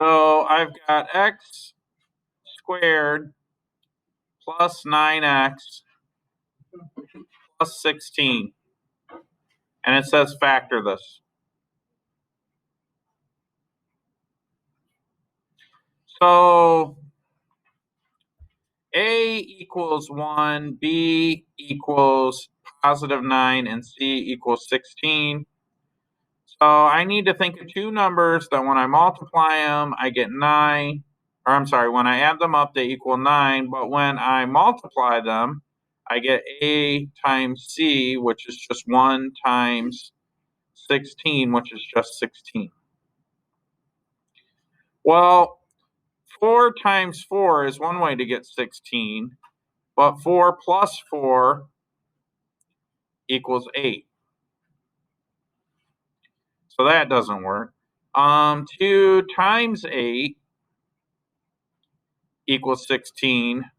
So I've got x squared plus 9x plus 16. And it says factor this. So A equals 1, B equals positive 9, and C equals 16. So I need to think of two numbers that when I multiply them, I get 9. Or I'm sorry, when I add them up, they equal 9. But when I multiply them, I get A times C, which is just 1 times 16, which is just 16. Well, 4 times 4 is one way to get 16, but 4 plus 4 equals 8. So that doesn't work. 2 times 8 equals 16,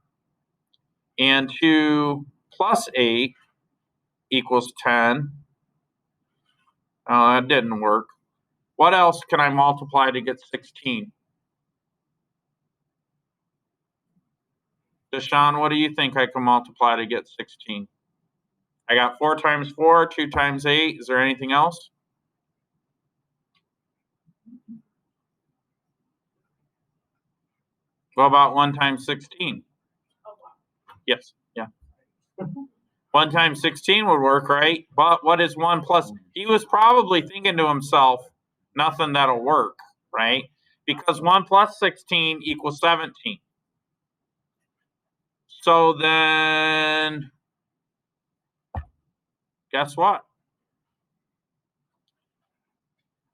and 2 plus 8 equals 10. Oh, that didn't work. What else can I multiply to get 16? Deshaun, what do you think I can multiply to get 16? I got 4 times 4, 2 times 8. Is there anything else? What about 1 times 16? Yes, yeah. 1 times 16 would work, right? But what is 1 plus? He was probably thinking to himself, nothing that'll work, right? Because 1 plus 16 equals 17. So then, guess what?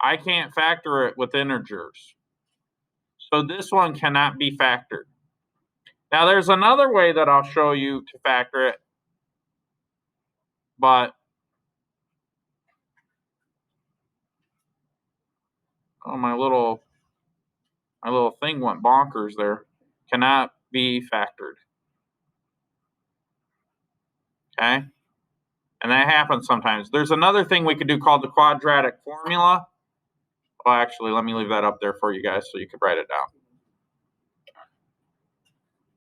I can't factor it with integers. So this one cannot be factored. Now there's another way that I'll show you to factor it, but oh, my little thing went bonkers there. Cannot be factored. Okay? And that happens sometimes. There's another thing we could do called the quadratic formula. Oh, actually, let me leave that up there for you guys so you can write it down.